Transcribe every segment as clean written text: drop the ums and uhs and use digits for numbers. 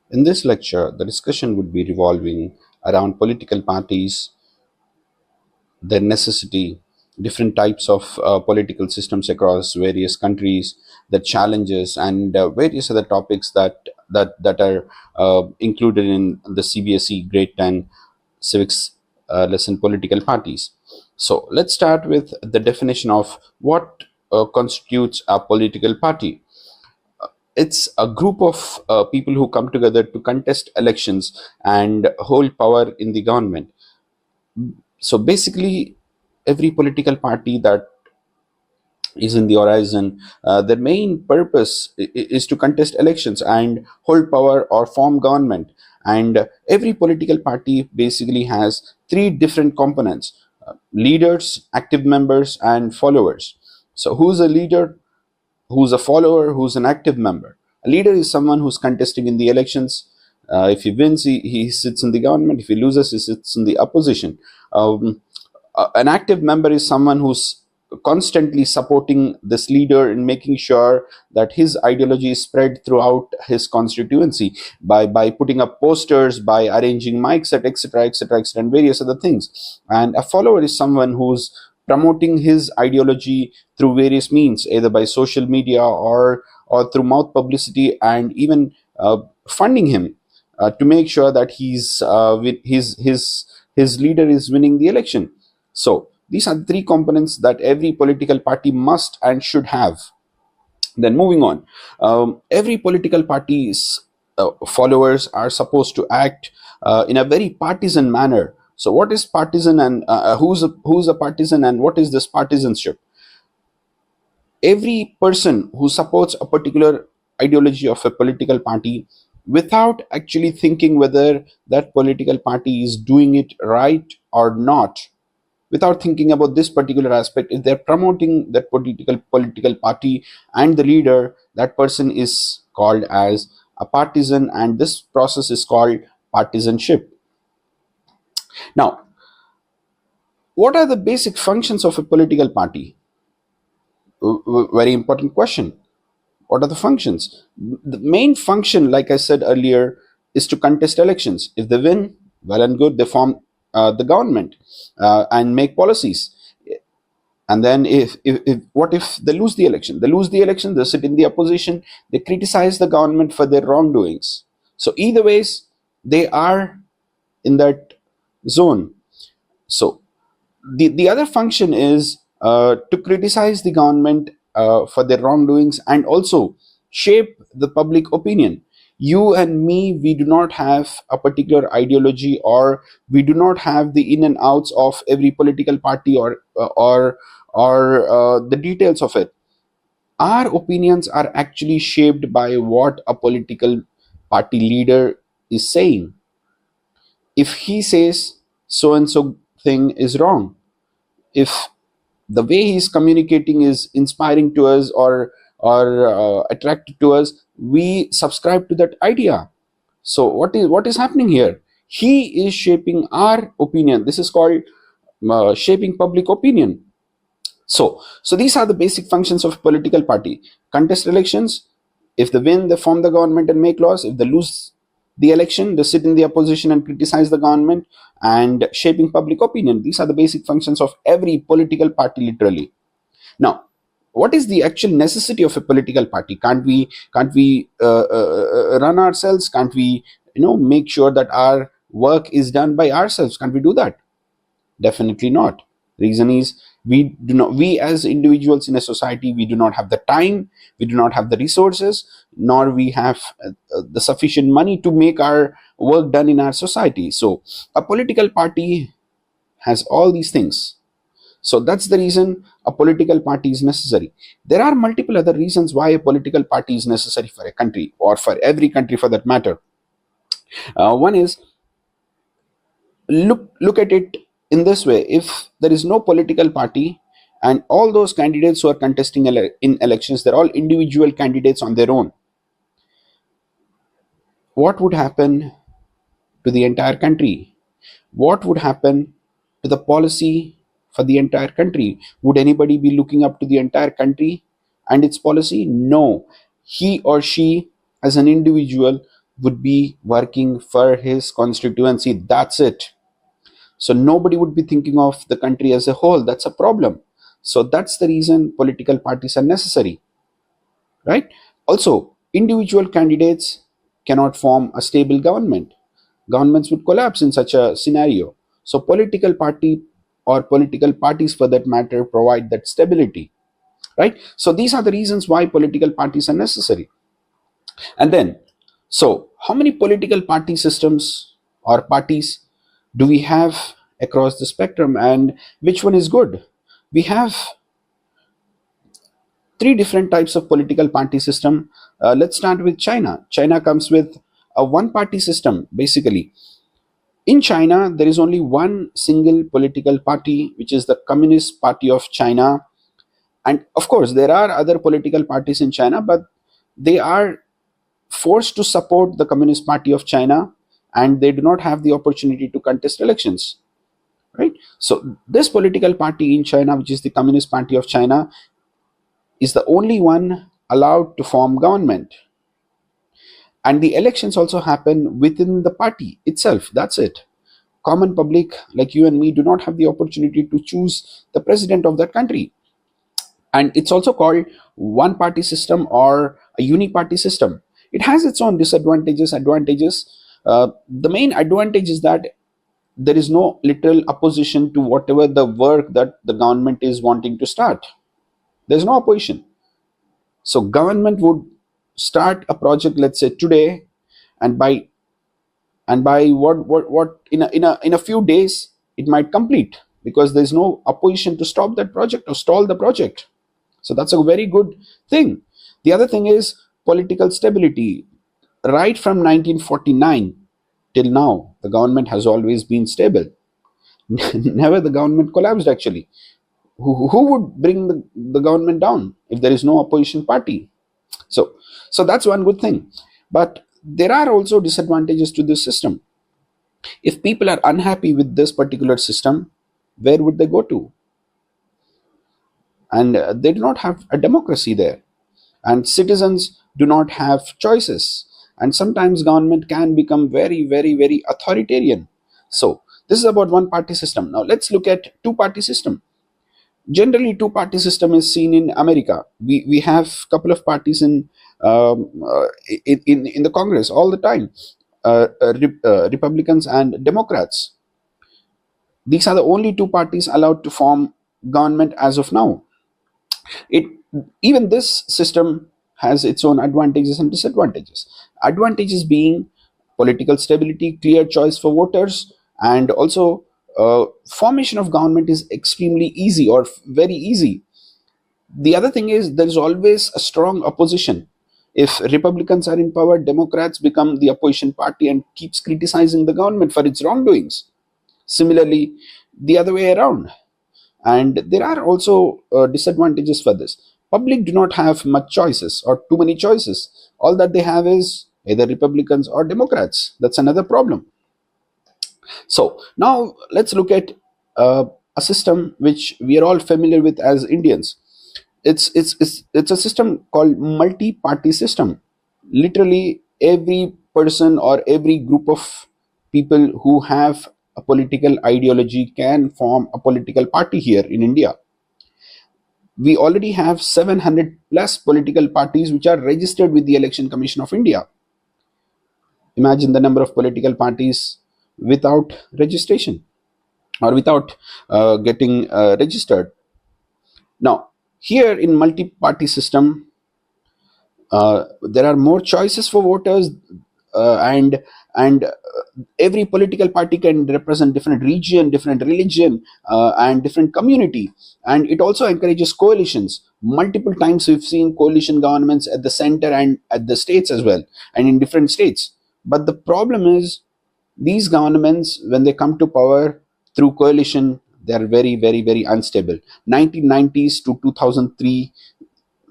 In this lecture, the discussion would be revolving around political parties, their necessity, different types of political systems across various countries, the challenges, and various other topics that are included in the CBSE Grade 10 Civics lesson, political parties. So let's start with the definition of what constitutes a political party. It's a group of people who come together to contest elections and hold power in the government. So basically, every political party that is in the horizon, their main purpose is to contest elections and hold power or form government. And every political party basically has three different components: leaders, active members, and followers. So, who's a leader? Who's a follower? Who's an active member? A leader is someone who's contesting in the elections. If he wins, he sits in the government. If he loses, he sits in the opposition. An active member is someone who's constantly supporting this leader in making sure that his ideology is spread throughout his constituency by putting up posters, by arranging mics at etc etc etc and various other things. And a follower is someone who's promoting his ideology through various means, either by social media or through mouth publicity, and even funding him to make sure that his leader is winning the election. So these are the three components that every political party must and should have. Then moving on, every political party's followers are supposed to act in a very partisan manner. So what is partisan, and who's a partisan, and what is this partisanship? Every person who supports a particular ideology of a political party without actually thinking whether that political party is doing it right or not, without thinking about this particular aspect, if they're promoting that political party and the leader, that person is called as a partisan, and this process is called partisanship. Now, what are the basic functions of a political party? Very important question. What are the functions? The main function, like I said earlier, is to contest elections. If they win, well and good, they form the government and make policies. And then if what if they lose the election? They lose the election, they sit in the opposition, they criticize the government for their wrongdoings. So either ways, they are in that zone. So the other function is to criticize the government for their wrongdoings and also shape the public opinion. You and me, we do not have a particular ideology, or we do not have the in and outs of every political party, or the details of it. Our opinions are actually shaped by what a political party leader is saying. If he says so and so thing is wrong, if the way he's communicating is inspiring to us or attractive to us, we subscribe to that idea. So what is happening here? He is shaping our opinion. This is called shaping public opinion. So these are the basic functions of political party: contest elections. If they win, they form the government and make laws. If they lose the election, they sit in the opposition and criticize the government, and shaping public opinion. These are the basic functions of every political party, literally. Now, what is the actual necessity of a political party? Can't we run ourselves? Can't we make sure that our work is done by ourselves? Can't we do that? Definitely not. Reason is, we as individuals in a society, we do not have the time, we do not have the resources, nor we have the sufficient money to make our work done in our society. So a political party has all these things. So that's the reason a political party is necessary. There are multiple other reasons why a political party is necessary for a country, or for every country for that matter. One is, look at it in this way: if there is no political party, and all those candidates who are contesting in elections, they're all individual candidates on their own, what would happen to the entire country? What would happen to the policy for the entire country? Would anybody be looking up to the entire country and its policy? No. He or she, as an individual, would be working for his constituency. That's it. So nobody would be thinking of the country as a whole. That's a problem. So that's the reason political parties are necessary, right? Also, individual candidates cannot form a stable government. Governments would collapse in such a scenario. So political party or political parties for that matter provide that stability, right? So these are the reasons why political parties are necessary. And then, so how many political party systems or parties do we have across the spectrum, and which one is good? We have three different types of political party system. Let's start with China. China comes with a one party system basically. In China, there is only one single political party, which is the Communist Party of China. And of course, there are other political parties in China, but they are forced to support the Communist Party of China, and they do not have the opportunity to contest elections, right? So this political party in China, which is the Communist Party of China, is the only one allowed to form government. And the elections also happen within the party itself. That's it. Common public like you and me do not have the opportunity to choose the president of that country. And it's also called one party system or a uni-party system. It has its own disadvantages, advantages. The main advantage is that there is no literal opposition to whatever the work that the government is wanting to start. There's no opposition. So government would start a project, let's say today, and by what in a few days it might complete, because there's no opposition to stop that project or stall the project. So that's a very good thing. The other thing is political stability. Right from 1949 till now, the government has always been stable. Never the government collapsed actually. Who would bring the government down if there is no opposition party? So that's one good thing. But there are also disadvantages to this system. If people are unhappy with this particular system, where would they go to? And they do not have a democracy there, and citizens do not have choices, and sometimes government can become very, very, very authoritarian. So this is about one party system. Now let's look at two party system. Generally, two party system is seen in America. We have couple of parties in the Congress all the time, Republicans and Democrats. These are the only two parties allowed to form government as of now. It Even this system has its own advantages and disadvantages. Advantages being political stability, clear choice for voters, and also formation of government is extremely easy or very easy. The other thing is there is always a strong opposition. If Republicans are in power, Democrats become the opposition party and keeps criticizing the government for its wrongdoings. Similarly, the other way around. And there are also disadvantages for this. Public do not have much choices or too many choices. All that they have is either Republicans or Democrats. That's another problem. So now let's look at a system which we are all familiar with as Indians. It's a system called multi-party system. Literally every person or every group of people who have a political ideology can form a political party here in India. We already have 700 plus political parties which are registered with the Election Commission of India. Imagine the number of political parties without registration or without getting registered. Now, here in multi-party system, there are more choices for voters, and every political party can represent different region, different religion, and different community. And it also encourages coalitions. Multiple times we've seen coalition governments at the center and at the states as well, and in different states. But the problem is these governments, when they come to power through coalition, they are very, very, very unstable. 1990s to 2003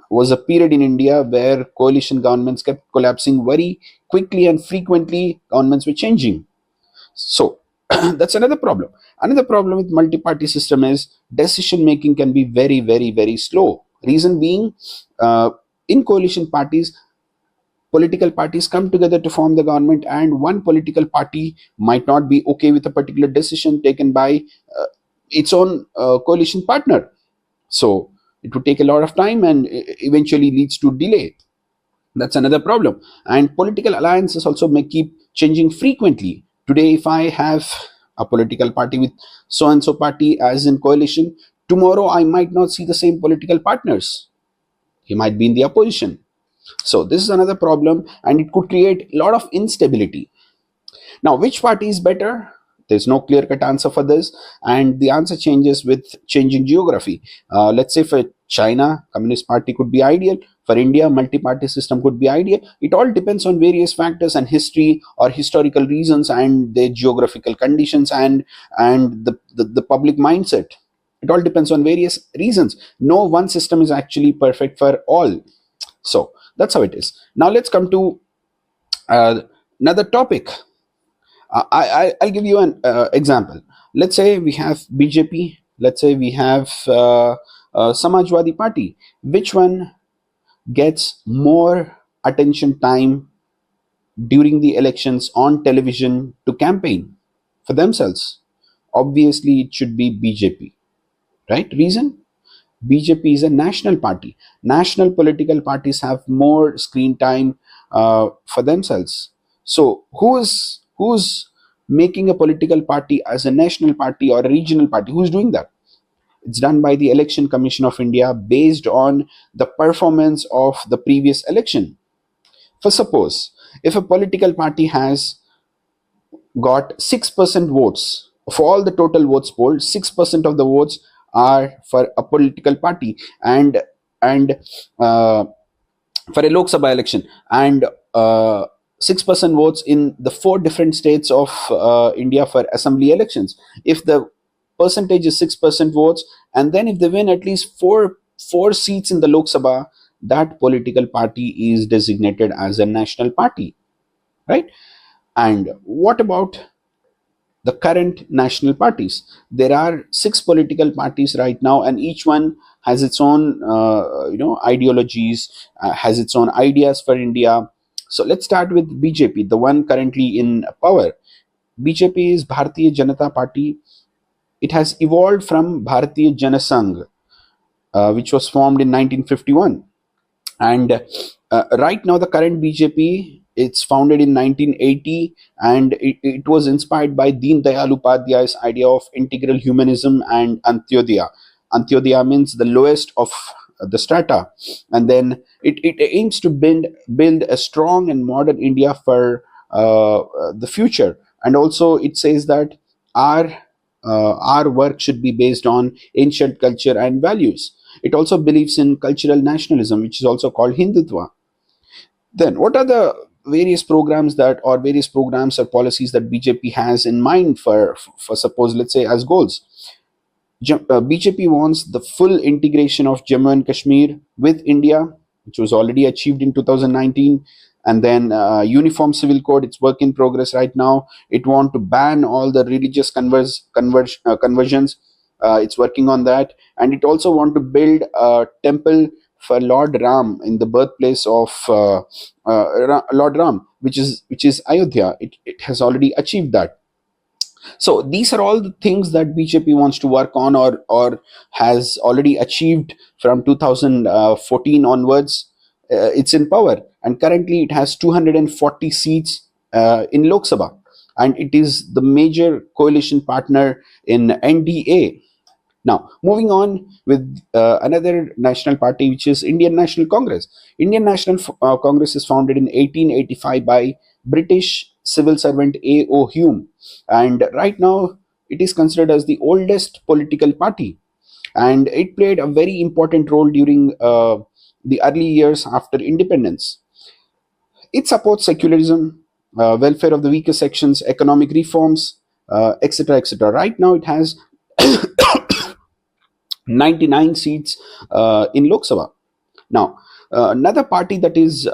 was a period in India where coalition governments kept collapsing very quickly, and frequently governments were changing. So that's another problem. Another problem with multi-party system is decision making can be very, very, very slow. Reason being, in coalition parties, Political parties come together to form the government, and one political party might not be okay with a particular decision taken by its own coalition partner. So it would take a lot of time and eventually leads to delay. That's another problem. And political alliances also may keep changing frequently. Today, if I have a political party with so and so party as in coalition, tomorrow I might not see the same political partners. He might be in the opposition. So this is another problem, and it could create a lot of instability. Now, which party is better? There's no clear cut answer for this, and the answer changes with changing geography. Let's say for China, Communist Party could be ideal. For India, multi-party system could be ideal. It all depends on various factors and history or historical reasons and their geographical conditions and the public mindset. It all depends on various reasons. No one system is actually perfect for all. So that's how it is. Now let's come to uh, another topic. I'll give you an example. Let's say we have BJP. Let's say we have Samajwadi Party. Which one gets more attention time during the elections on television to campaign for themselves? Obviously, it should be BJP, right? Reason? BJP is a national party. National political parties have more screen time for themselves. So who's making a political party as a national party or a regional party? Who's doing that? It's done by the Election Commission of India based on the performance of the previous election. For suppose, if a political party has got 6% votes. Of all the total votes polled, 6% of the votes are for a political party, and for a Lok Sabha election, and 6% votes in the four different states of India for assembly elections. If the percentage is 6% votes, and then if they win at least four seats in the Lok Sabha, that political party is designated as a national party, right? And what about the current national parties? There are six political parties right now, and each one has its own, ideologies, has its own ideas for India. So let's start with BJP, the one currently in power. BJP is Bharatiya Janata Party. It has evolved from Bharatiya Janasangh, which was formed in 1951. And right now the current BJP, it's founded in 1980, and it was inspired by Deen Dayal Upadhyay's idea of integral humanism and Antyodaya. Antyodaya means the lowest of the strata, and then it aims to build a strong and modern India for the future. And also it says that our our work should be based on ancient culture and values. It also believes in cultural nationalism, which is also called Hindutva. Then, what are the various programs or policies that BJP has in mind for suppose, let's say, as goals? BJP wants the full integration of Jammu and Kashmir with India, which was already achieved in 2019. And then uniform civil code, it's work in progress right now. It want to ban all the religious conversions. It's working on that. And it also want to build a temple for Lord Ram in the birthplace of Lord Ram, which is Ayodhya. It has already achieved that. So these are all the things that BJP wants to work on, or has already achieved from 2014 onwards. It's in power, and currently it has 240 seats in Lok Sabha, and it is the major coalition partner in NDA. Now, moving on with another national party, which is Indian National Congress. Indian National Congress is founded in 1885 by British civil servant A.O. Hume, and right now it is considered as the oldest political party, and it played a very important role during the early years after independence. It supports secularism, welfare of the weaker sections, economic reforms, etc., etc. Right now, it has 99 seats in Lok Sabha. Now, another party that is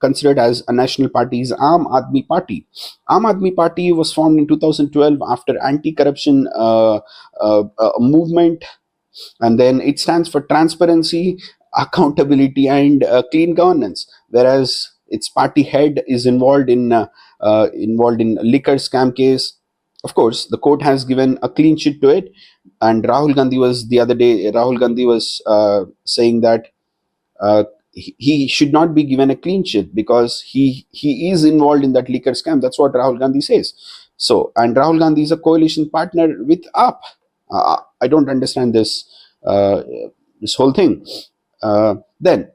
considered as a national party is Aam Aadmi Party. Aam Aadmi Party was formed in 2012 after anti-corruption movement, and then it stands for transparency, accountability, and clean governance. Whereas its party head is involved in liquor scam case. Of course, the court has given a clean sheet to it, and Rahul Gandhi was the other day. Rahul Gandhi was saying that uh, he should not be given a clean sheet because he is involved in that liquor scam. That's what Rahul Gandhi says. So, and Rahul Gandhi is a coalition partner with UP. I don't understand uh, this whole thing. Then,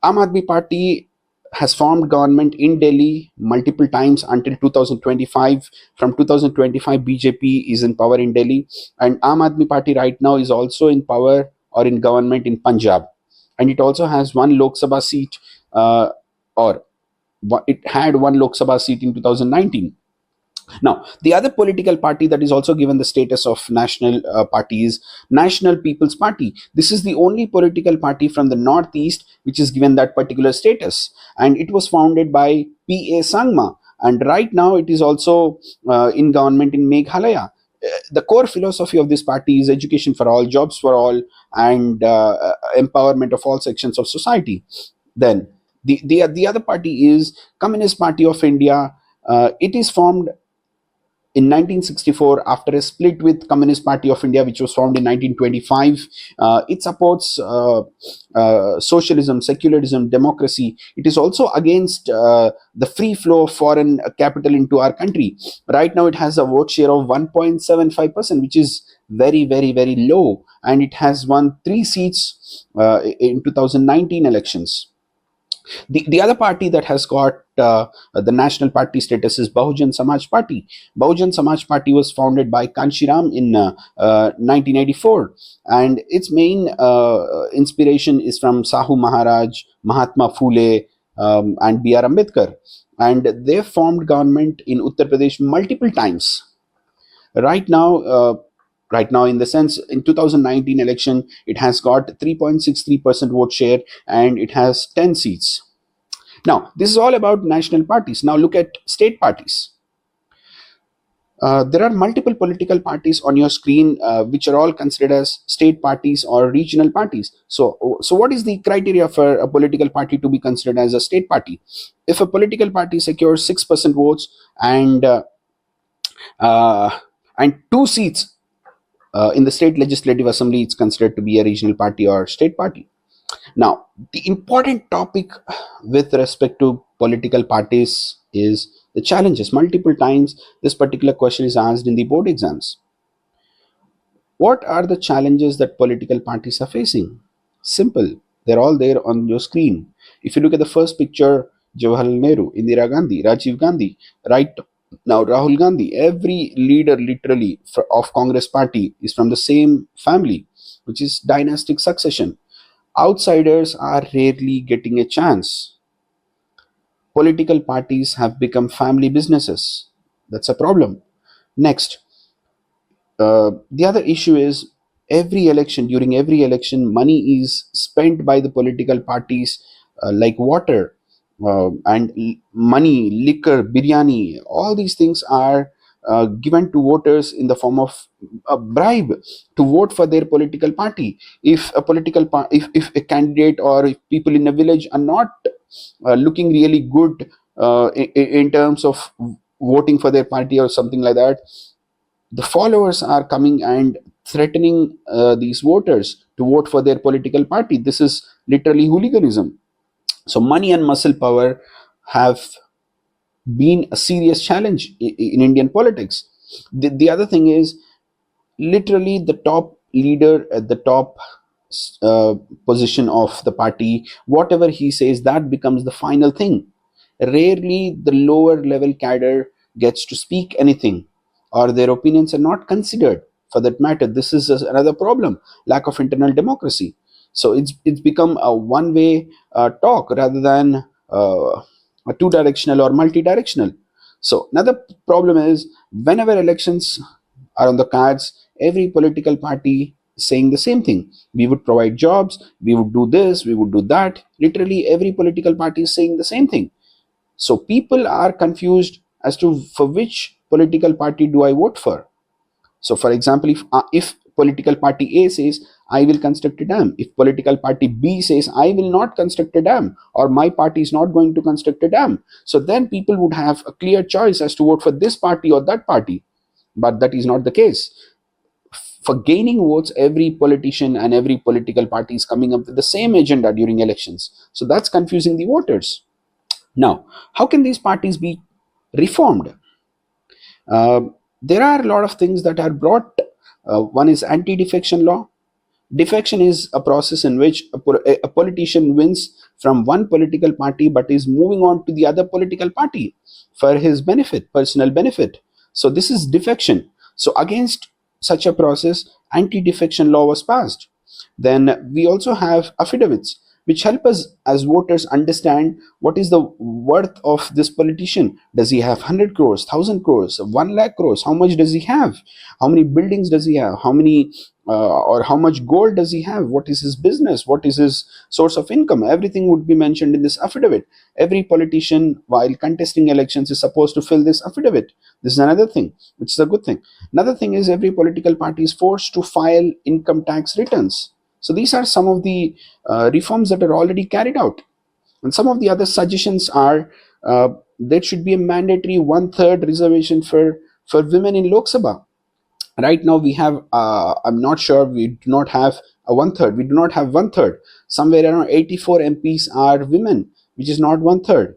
Aam Aadmi Party has formed government in Delhi multiple times until 2025. From 2025, BJP is in power in Delhi, and Aam Aadmi Party right now is also in power or in government in Punjab, and it also has one Lok Sabha seat, or it had one Lok Sabha seat in 2019. Now, the other political party that is also given the status of national party is National People's Party. This is the only political party from the Northeast which is given that particular status, and it was founded by P.A. Sangma, and right now it is also in government in Meghalaya. The core philosophy of this party is education for all, jobs for all, and empowerment of all sections of society. Then the other party is Communist Party of India. It is formed in 1964 after a split with Communist Party of India, which was formed in 1925. It supports socialism, secularism, democracy. It is also against the free flow of foreign capital into our country. Right now it has a vote share of 1.75%, which is very, very, very low, and it has won 3 seats in 2019 elections. The other party that has got the national party status is Bahujan Samaj Party. Bahujan Samaj Party was founded by Kanshiram in 1984, and its main inspiration is from Sahu Maharaj, Mahatma Phule, and B.R. Ambedkar. And they formed government in Uttar Pradesh multiple times. Right now, in the sense, in 2019 election, it has got 3.63% vote share, and it has 10 seats. Now, this is all about national parties. Now look at state parties. There are multiple political parties on your screen, which are all considered as state parties or regional parties. So what is the criteria for a political party to be considered as a state party? If a political party secures 6% votes and uh, 2 seats in the state legislative assembly, it's considered to be a regional party or state party. Now, the important topic with respect to political parties is the challenges. Multiple times, this particular question is asked in the board exams. What are the challenges that political parties are facing? Simple. They're all there on your screen. If you look at the first picture, Jawaharlal Nehru, Indira Gandhi, Rajiv Gandhi, right now Rahul Gandhi, every leader literally of Congress party is from the same family, which is dynastic succession. Outsiders are rarely getting a chance. Political parties have become family businesses. That's a problem. Next, the other issue is during every election, money is spent by the political parties like water, and money, liquor, biryani, all these things are given to voters in the form of a bribe to vote for their political party. If a if a candidate or if people in a village are not looking really good in terms of voting for their party or something like that, the followers are coming and threatening these voters to vote for their political party. This is literally hooliganism. So money and muscle power have been a serious challenge in Indian politics. The other thing is, literally the top leader at the top uh, position of the party, whatever he says, that becomes the final thing. Rarely the lower level cadre gets to speak anything, or their opinions are not considered. For that matter, this is another problem: lack of internal democracy. So it's become a one way talk rather than a two directional or multi directional. So another problem is, whenever elections are on the cards, every political party is saying the same thing: we would provide jobs, we would do this, we would do that. Literally every political party is saying the same thing. So people are confused as to for which political party do I vote for. So, for example, if political party A says, I will construct a dam. If political party B says, I will not construct a dam, or my party is not going to construct a dam, so then people would have a clear choice as to vote for this party or that party. But that is not the case. For gaining votes, every politician and every political party is coming up with the same agenda during elections. So that's confusing the voters. Now, how can these parties be reformed? Uh, there are a lot of things that are brought. One is anti-defection law. Defection is a process in which a politician wins from one political party but is moving on to the other political party for his benefit, personal benefit. So this is defection. So against such a process, anti-defection law was passed. Then we also have affidavits, which help us as voters understand what is the worth of this politician. Does he have 100 crores, 1000 crores, 1 lakh crores? How much does he have? How many buildings does he have? How many or how much gold does he have? What is his business? What is his source of income? Everything would be mentioned in this affidavit. Every politician, while contesting elections, is supposed to fill this affidavit. This is another thing, which is a good thing. Another thing is every political party is forced to file income tax returns. So these are some of the reforms that are already carried out. And some of the other suggestions are there should be a mandatory one-third reservation for women in Lok Sabha. Right now we have, I'm not sure, we do not have a one-third. We do not have one-third. Somewhere around 84 MPs are women, which is not one-third.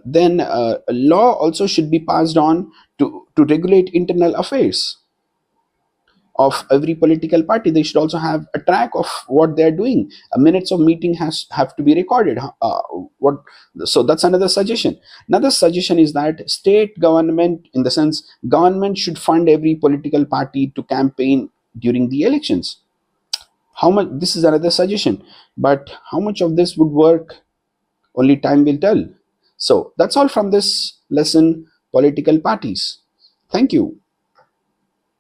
Then a law also should be passed on to regulate internal affairs of every political party. They should also have a track of what they're doing. Minutes of meeting have to be recorded. What So that's another suggestion. Another suggestion is that state government, in the sense government should fund every political party to campaign during the elections. How much? This is another suggestion, but how much of this would work, only time will tell. So that's all from this lesson, political parties. Thank you.